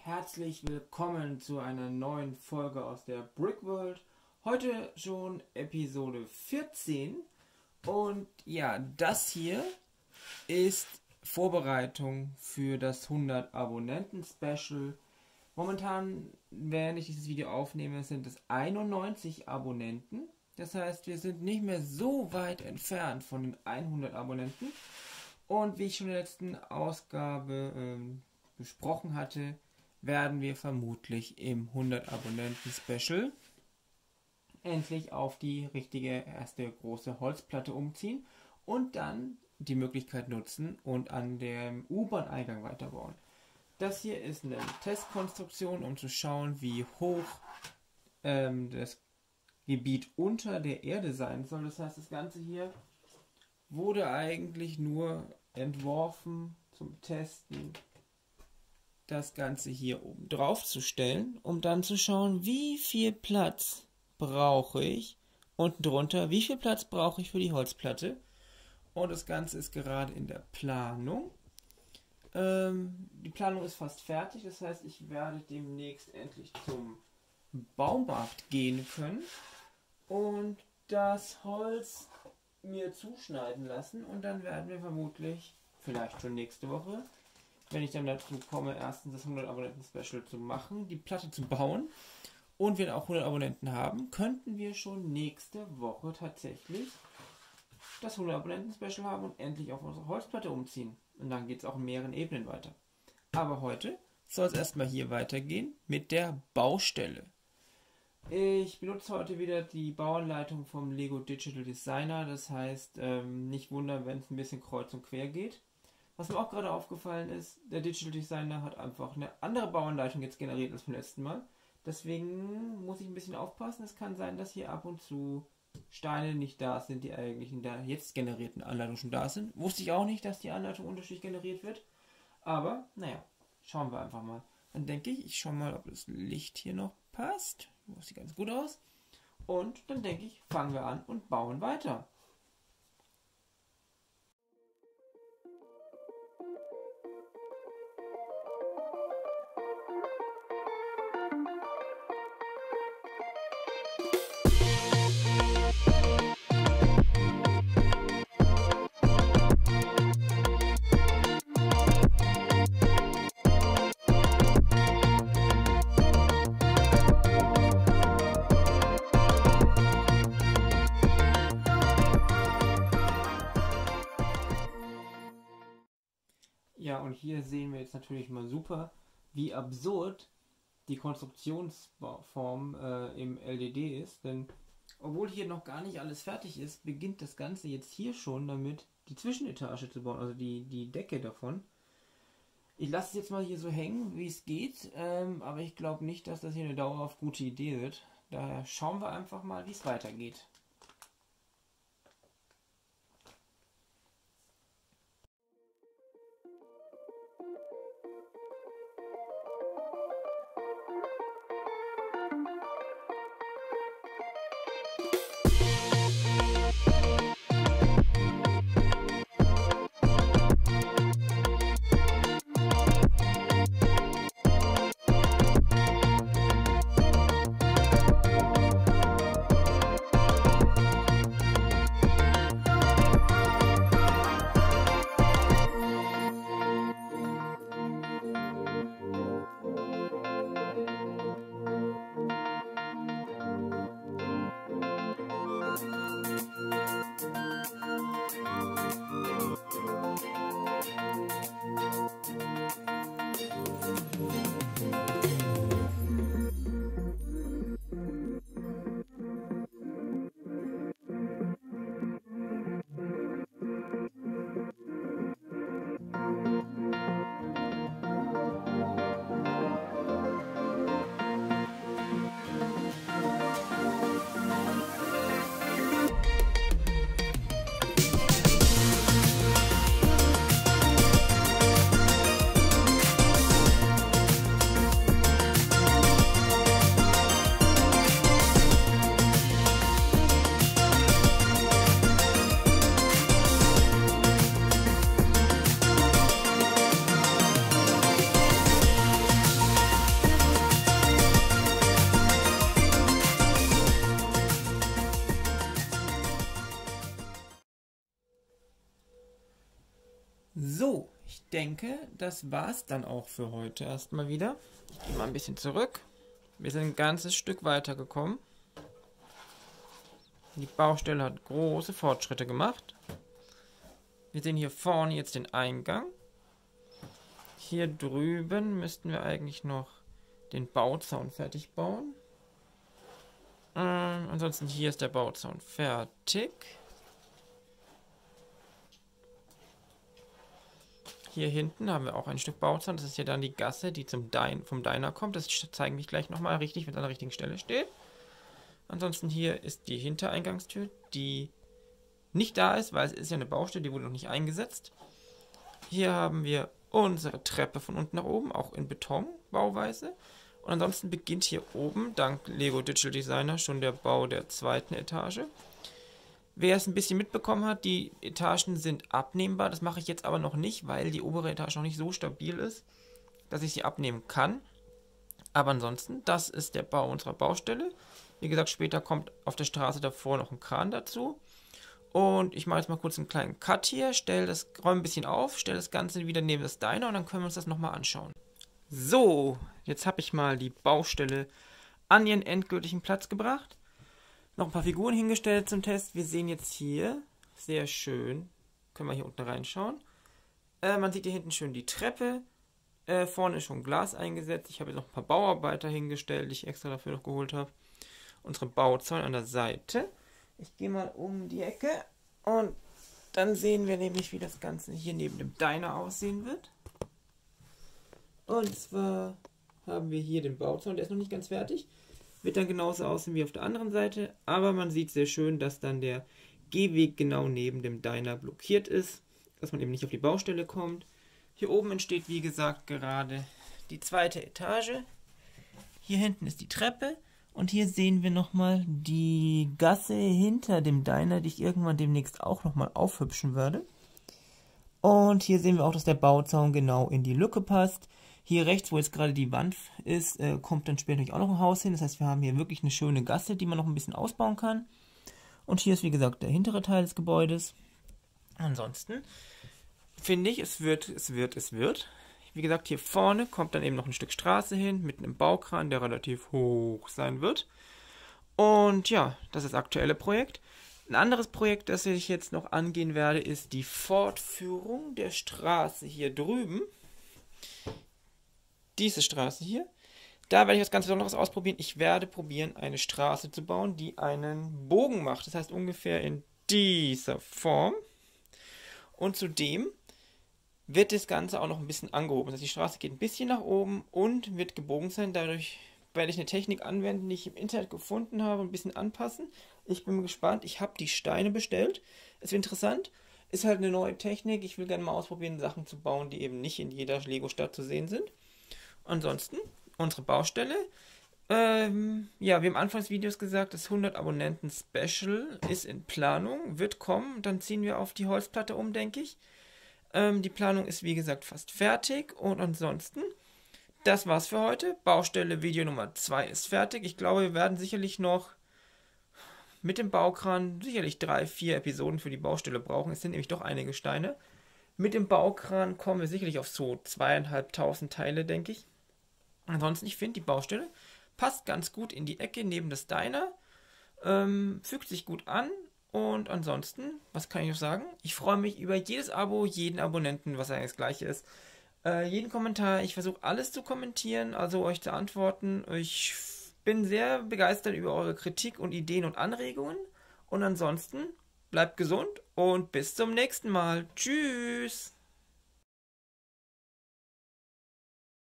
herzlich willkommen zu einer neuen Folge aus der Brick World. Heute schon Episode 14 und ja, das hier ist Vorbereitung für das 100 Abonnenten Special. Momentan, während ich dieses Video aufnehme, sind es 91 Abonnenten. Das heißt, wir sind nicht mehr so weit entfernt von den 100 Abonnenten. Und wie ich schon in der letzten Ausgabe besprochen hatte, werden wir vermutlich im 100 Abonnenten Special endlich auf die richtige erste große Holzplatte umziehen und dann die Möglichkeit nutzen und an dem U-Bahn-Eingang weiterbauen. Das hier ist eine Testkonstruktion, um zu schauen, wie hoch das Gebiet unter der Erde sein soll. Das heißt, das Ganze hier wurde eigentlich nur entworfen zum Testen, das Ganze hier oben drauf zu stellen, um dann zu schauen, wie viel Platz brauche ich unten drunter, wie viel Platz brauche ich für die Holzplatte. Und das Ganze ist gerade in der Planung. Die Planung ist fast fertig, das heißt, ich werde demnächst endlich zum Baumarkt gehen können und das Holz mir zuschneiden lassen und dann werden wir vermutlich, vielleicht schon nächste Woche, wenn ich dann dazu komme, erstens das 100 Abonnenten Special zu machen, die Platte zu bauen und wir auch 100 Abonnenten haben, könnten wir schon nächste Woche tatsächlich das 100 Abonnenten Special haben und endlich auf unsere Holzplatte umziehen. Und dann geht es auch in mehreren Ebenen weiter. Aber heute soll es erstmal hier weitergehen mit der Baustelle. Ich benutze heute wieder die Bauanleitung vom Lego Digital Designer. Das heißt, nicht wundern, wenn es ein bisschen kreuz und quer geht. Was mir auch gerade aufgefallen ist, der Digital Designer hat einfach eine andere Bauanleitung jetzt generiert als beim letzten Mal. Deswegen muss ich ein bisschen aufpassen. Es kann sein, dass hier ab und zu Steine nicht da sind, die eigentlich in der jetzt generierten Anleitung schon da sind. Wusste ich auch nicht, dass die Anleitung unterschiedlich generiert wird. Aber, naja, schauen wir einfach mal. Dann denke ich, ich schaue mal, ob das Licht hier noch passt. Das sieht ganz gut aus. Und dann denke ich, fangen wir an und bauen weiter. Ja, und hier sehen wir jetzt natürlich mal super, wie absurd die Konstruktionsform im LDD ist, denn obwohl hier noch gar nicht alles fertig ist, beginnt das Ganze jetzt hier schon damit, die Zwischenetage zu bauen, also die Decke davon. Ich lasse es jetzt mal hier so hängen, wie es geht, aber ich glaube nicht, dass das hier eine dauerhaft gute Idee wird. Daher schauen wir einfach mal, wie es weitergeht. So, ich denke, das war's dann auch für heute erstmal wieder. Ich gehe mal ein bisschen zurück. Wir sind ein ganzes Stück weitergekommen. Die Baustelle hat große Fortschritte gemacht. Wir sehen hier vorne jetzt den Eingang. Hier drüben müssten wir eigentlich noch den Bauzaun fertig bauen. Ansonsten hier ist der Bauzaun fertig. Hier hinten haben wir auch ein Stück Bauzaun. Das ist ja dann die Gasse, die vom Diner kommt. Das zeige ich gleich nochmal richtig, wenn es an der richtigen Stelle steht. Ansonsten hier ist die Hintereingangstür, die nicht da ist, weil es ist ja eine Baustelle, die wurde noch nicht eingesetzt. Hier haben wir unsere Treppe von unten nach oben, auch in Betonbauweise. Und ansonsten beginnt hier oben, dank Lego Digital Designer, schon der Bau der zweiten Etage. Wer es ein bisschen mitbekommen hat, die Etagen sind abnehmbar. Das mache ich jetzt aber noch nicht, weil die obere Etage noch nicht so stabil ist, dass ich sie abnehmen kann. Aber ansonsten, das ist der Bau unserer Baustelle. Wie gesagt, später kommt auf der Straße davor noch ein Kran dazu. Und ich mache jetzt mal kurz einen kleinen Cut hier, räume ein bisschen auf, stelle das Ganze wieder neben das Diner und dann können wir uns das nochmal anschauen. So, jetzt habe ich mal die Baustelle an ihren endgültigen Platz gebracht. Noch ein paar Figuren hingestellt zum Test. Wir sehen jetzt hier, sehr schön, können wir hier unten reinschauen. Man sieht hier hinten schön die Treppe. Vorne ist schon Glas eingesetzt. Ich habe jetzt noch ein paar Bauarbeiter hingestellt, die ich extra dafür noch geholt habe. Unsere Bauzaun an der Seite. Ich gehe mal um die Ecke und dann sehen wir nämlich, wie das Ganze hier neben dem Diner aussehen wird. Und zwar haben wir hier den Bauzaun, der ist noch nicht ganz fertig. Wird dann genauso aussehen wie auf der anderen Seite, aber man sieht sehr schön, dass dann der Gehweg genau neben dem Diner blockiert ist, dass man eben nicht auf die Baustelle kommt. Hier oben entsteht, wie gesagt, gerade die zweite Etage. Hier hinten ist die Treppe. Und hier sehen wir nochmal die Gasse hinter dem Diner, die ich irgendwann demnächst auch nochmal aufhübschen werde. Und hier sehen wir auch, dass der Bauzaun genau in die Lücke passt. Hier rechts, wo jetzt gerade die Wand ist, kommt dann später auch noch ein Haus hin. Das heißt, wir haben hier wirklich eine schöne Gasse, die man noch ein bisschen ausbauen kann. Und hier ist, wie gesagt, der hintere Teil des Gebäudes. Ansonsten finde ich, es wird. Wie gesagt, hier vorne kommt dann eben noch ein Stück Straße hin mit einem Baukran, der relativ hoch sein wird. Und ja, das ist das aktuelle Projekt. Ein anderes Projekt, das ich jetzt noch angehen werde, ist die Fortführung der Straße hier drüben. Diese Straße hier. Da werde ich was ganz Besonderes ausprobieren. Ich werde probieren, eine Straße zu bauen, die einen Bogen macht. Das heißt ungefähr in dieser Form. Und zudem wird das Ganze auch noch ein bisschen angehoben. Das heißt, die Straße geht ein bisschen nach oben und wird gebogen sein. Dadurch werde ich eine Technik anwenden, die ich im Internet gefunden habe, ein bisschen anpassen. Ich bin gespannt. Ich habe die Steine bestellt. Es wird interessant. Ist halt eine neue Technik. Ich will gerne mal ausprobieren, Sachen zu bauen, die eben nicht in jeder Lego-Stadt zu sehen sind. Ansonsten, unsere Baustelle. Ja, wir haben Anfang des Videos gesagt, das 100 Abonnenten Special ist in Planung, wird kommen. Dann ziehen wir auf die Holzplatte um, denke ich. Die Planung ist, wie gesagt, fast fertig. Und ansonsten, das war's für heute. Baustelle Video Nummer 2 ist fertig. Ich glaube, wir werden sicherlich noch mit dem Baukran sicherlich 3-4 Episoden für die Baustelle brauchen. Es sind nämlich doch einige Steine. Mit dem Baukran kommen wir sicherlich auf so 2500 Teile, denke ich. Ansonsten, ich finde, die Baustelle passt ganz gut in die Ecke neben das Diner. Fügt sich gut an. Und ansonsten, was kann ich noch sagen? Ich freue mich über jedes Abo, jeden Abonnenten, was eigentlich das gleiche ist. Jeden Kommentar. Ich versuche alles zu kommentieren, also euch zu antworten. Ich bin sehr begeistert über eure Kritik und Ideen und Anregungen. Und ansonsten, bleibt gesund und bis zum nächsten Mal. Tschüss!